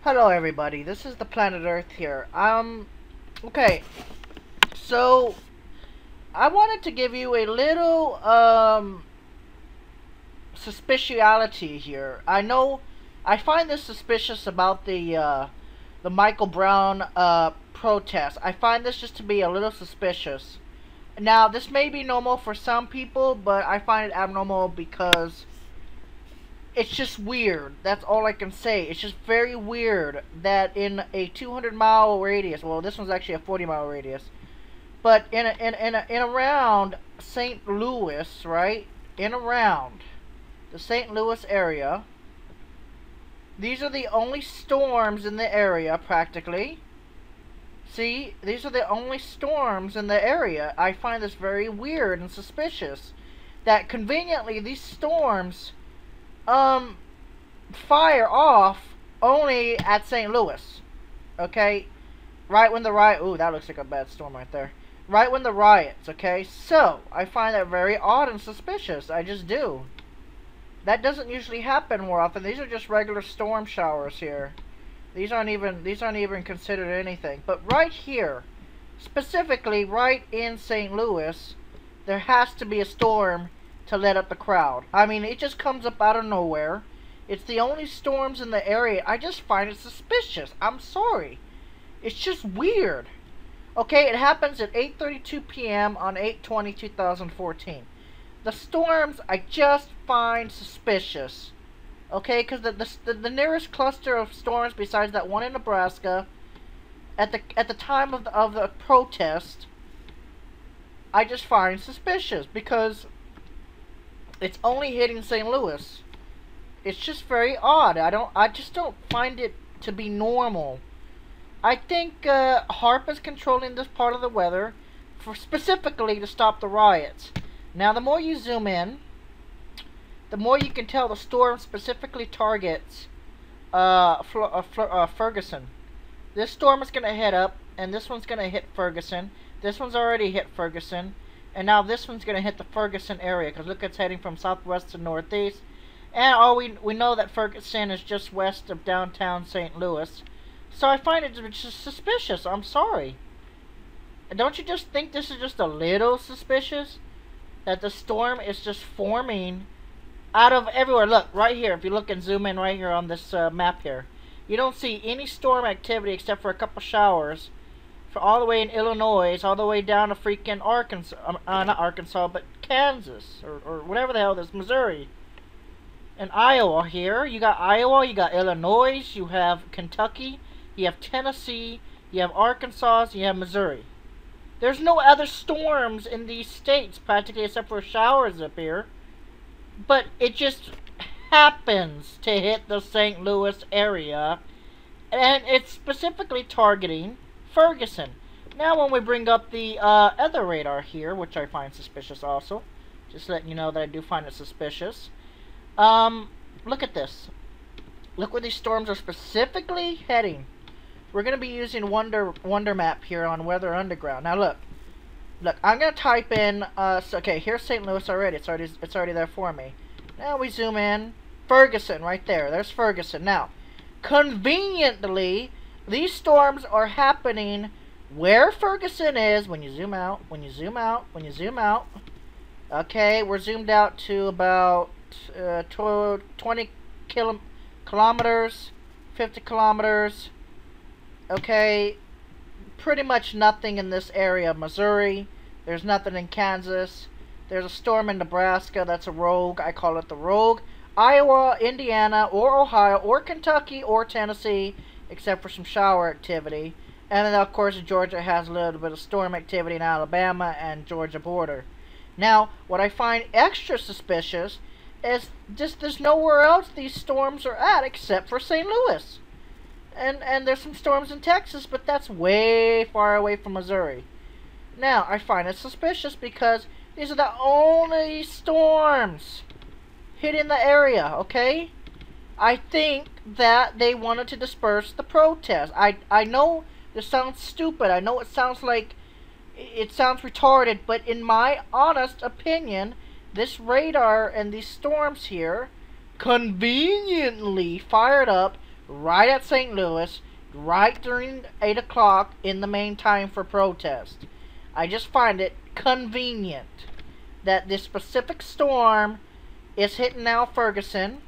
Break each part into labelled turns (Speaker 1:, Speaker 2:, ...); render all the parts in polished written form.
Speaker 1: Hello everybody, this is the Planet Earth here. Okay, so I wanted to give you a little, suspiciality here. I find this suspicious about the Michael Brown, protest. I find this just to be a little suspicious. Now, this may be normal for some people, but I find it abnormal because it's just weird. That's all I can say. It's just very weird that in a 200-mile radius, well, this one's actually a 40-mile radius, but in around St. Louis, right? In around the St. Louis area, these are the only storms in the area, practically. See, these are the only storms in the area. I find this very weird and suspicious that conveniently these storms fire off only at St. Louis. Okay? Right when the riot... Ooh, that looks like a bad storm right there. Right when the riots, okay? So, I find that very odd and suspicious. I just do. That doesn't usually happen more often. These are just regular storm showers here. These aren't even considered anything. But right here, specifically right in St. Louis, there has to be a storm to let up the crowd. I mean, it just comes up out of nowhere. It's the only storms in the area. I just find it suspicious. I'm sorry. It's just weird. Okay, it happens at 8:32 p.m. on 8/20/2014. The storms I just find suspicious. Okay, because the nearest cluster of storms besides that one in Nebraska, at the time of the protest, I just find suspicious because it's only hitting St. Louis. It's just very odd. I just don't find it to be normal. I think Haarp is controlling this part of the weather for specifically to stop the riots. Now, the more you zoom in, the more you can tell the storm specifically targets Ferguson. This storm is going to head up, and this one's going to hit Ferguson. This one's already hit Ferguson. And now this one's going to hit the Ferguson area, because look, it's heading from southwest to northeast. And we know that Ferguson is just west of downtown St. Louis. So I find it just suspicious. I'm sorry. And don't you just think this is just a little suspicious? That the storm is just forming out of everywhere. Look, right here. If you look and zoom in right here on this map here. You don't see any storm activity except for a couple showers. For all the way in Illinois, all the way down to freaking Arkansas, not Arkansas, but Kansas, or whatever the hell this, Missouri. And Iowa here, you got Iowa, you got Illinois, you have Kentucky, you have Tennessee, you have Arkansas, you have Missouri. There's no other storms in these states, practically, except for showers up here. But it just happens to hit the St. Louis area, and it's specifically targeting Ferguson. Now when we bring up the other radar here, which I find suspicious also, just letting you know that I do find it suspicious. Look at this. Look where these storms are specifically heading. We're going to be using Wonder Map here on Weather Underground. Now look, I'm going to type in, okay, here's St. Louis already. It's already there for me. Now we zoom in. Ferguson, right there. There's Ferguson. Now, conveniently, these storms are happening where Ferguson is. When you zoom out, when you zoom out, when you zoom out. Okay, we're zoomed out to about 20 kilometers, 50 kilometers. Okay, pretty much nothing in this area of Missouri. There's nothing in Kansas. There's a storm in Nebraska. That's a rogue. I call it the rogue. Iowa, Indiana, or Ohio, or Kentucky, or Tennessee, except for some shower activity. And then, of course, Georgia has a little bit of storm activity in Alabama and Georgia border. Now, what I find extra suspicious is just there's nowhere else these storms are at except for St. Louis. And there's some storms in Texas, but that's way far away from Missouri. Now, I find it suspicious because these are the only storms hitting the area, okay? I think that they wanted to disperse the protest. I know this sounds stupid. I know it sounds retarded, but in my honest opinion, this radar and these storms here conveniently fired up right at St. Louis, right during 8 o'clock in the main time for protest. I just find it convenient that this specific storm is hitting now Ferguson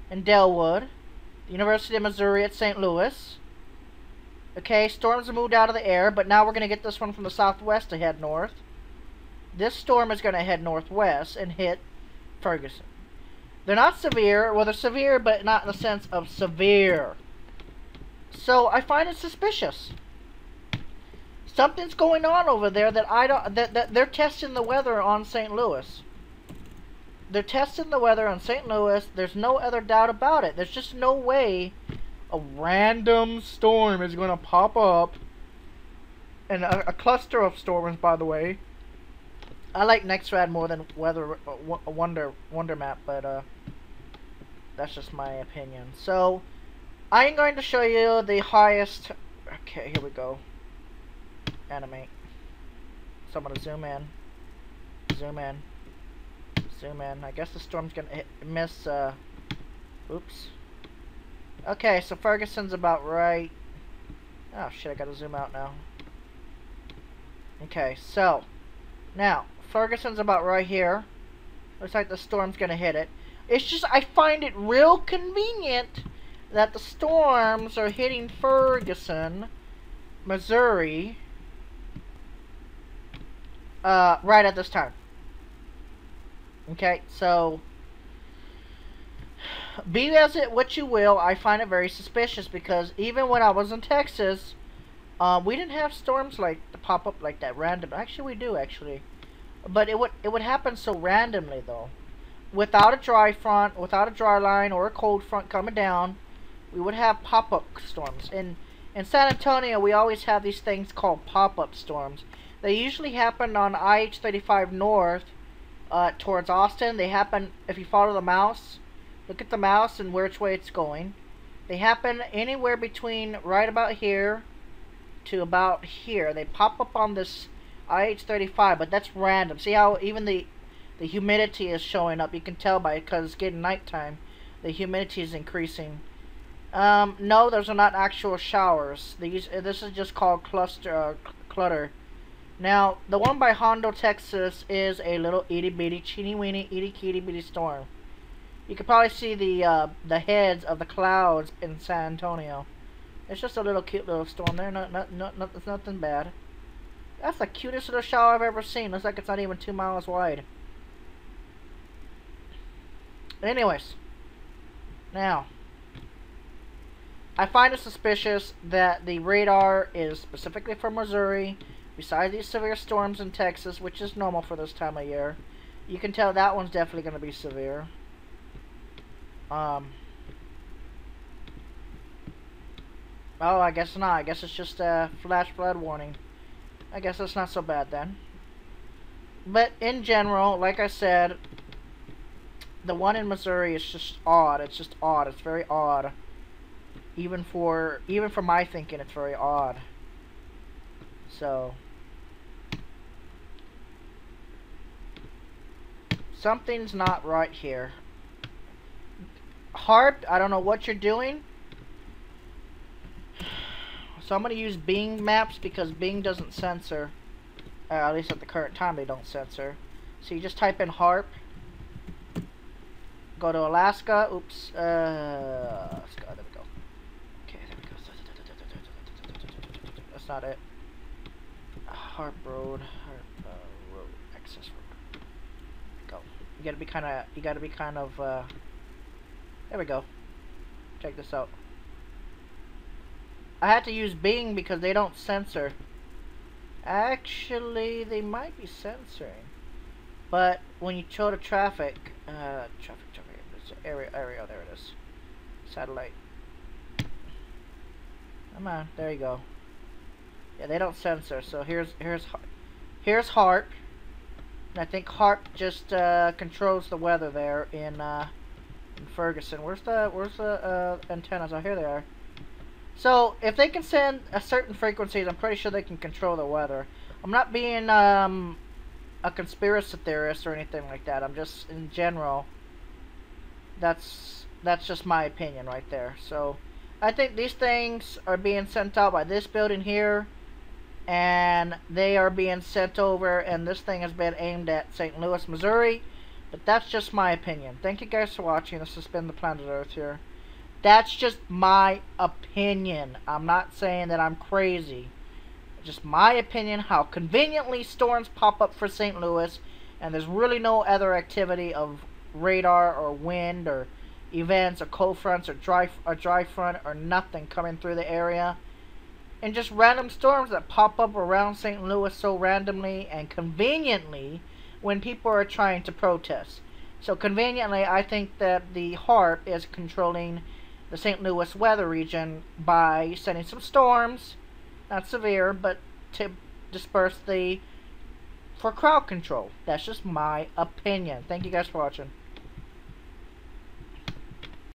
Speaker 1: and Delwood, the University of Missouri at St. Louis. Okay, storms have moved out of the air, but now we're going to get this one from the southwest to head north. This storm is going to head northwest and hit Ferguson. They're not severe. Well, they're severe, but not in the sense of severe. So I find it suspicious. Something's going on over there that I don't. That they're testing the weather on St. Louis. They're testing the weather on St. Louis. There's no other doubt about it. There's just no way a random storm is going to pop up. And a cluster of storms, by the way. I like NextRad more than Weather Wonder Map, but that's just my opinion. So I'm going to show you the highest. Okay, here we go. Animate. So I'm gonna zoom in, zoom in, zoom in. I guess the storm's gonna miss. Oops. Okay, so Ferguson's about right. Oh shit! I gotta zoom out now. Okay, so now Ferguson's about right here. Looks like the storm's gonna hit it. It's just I find it real convenient that the storms are hitting Ferguson, Missouri, right at this time. Okay, so be as it what you will, I find it very suspicious because even when I was in Texas, we didn't have storms like pop up like that random. Actually, we do actually, but it would happen so randomly though, without a dry front, without a dry line or a cold front coming down. We would have pop-up storms. In San Antonio, we always have these things called pop-up storms. They usually happen on IH-35 north towards Austin. They happen, if you follow the mouse, look at the mouse and which way it's going. They happen anywhere between right about here to about here. They pop up on this IH-35, but that's random. See how even the humidity is showing up? You can tell by it because it's getting nighttime. The humidity is increasing. No, those are not actual showers. This is just called clutter. Now, the one by Hondo, Texas is a little itty bitty, teeny weeny, itty kitty bitty storm. You can probably see the heads of the clouds in San Antonio. It's just a little cute little storm there. It's nothing bad. That's the cutest little shower I've ever seen. Looks like it's not even 2 miles wide. Anyways, now. I find it suspicious that the radar is specifically for Missouri, besides these severe storms in Texas, which is normal for this time of year. You can tell that one's definitely going to be severe. Oh, I guess not. I guess it's just a flash flood warning. I guess that's not so bad then. But in general, like I said, the one in Missouri is just odd. It's just odd. It's very odd. Even for my thinking, it's very odd. So something's not right here. Haarp, I don't know what you're doing. So I'm going to use Bing Maps because Bing doesn't censor. At least at the current time they don't censor. So you just type in Haarp. Go to Alaska. Oops. Alaska. There we go. Okay, there we go. That's not it. Haarp Road. Haarp Road. Access Road. Go. You gotta be kind of. There we go. Check this out. I had to use Bing because they don't censor. Actually, they might be censoring. But when you show the traffic, area, there it is. Satellite. Come on, there you go. Yeah, they don't censor. So here's Haarp. And I think Haarp just controls the weather there in Ferguson. Where's the antennas? Oh, here they are. So if they can send a certain frequencies, I'm pretty sure they can control the weather. I'm not being a conspiracy theorist or anything like that. I'm just in general. That's just my opinion right there. So I think these things are being sent out by this building here, and they are being sent over, and this thing has been aimed at St. Louis, Missouri. But that's just my opinion. Thank you guys for watching. This has been the Planet Earth here. That's just my opinion. I'm not saying that I'm crazy. Just my opinion, how conveniently storms pop up for St. Louis, and there's really no other activity of radar or wind or events or cold fronts or dry front or nothing coming through the area. And just random storms that pop up around St. Louis so randomly and conveniently when people are trying to protest. So conveniently, I think that the Haarp is controlling the St. Louis weather region by sending some storms, not severe, but to disperse for crowd control. That's just my opinion. Thank you guys for watching.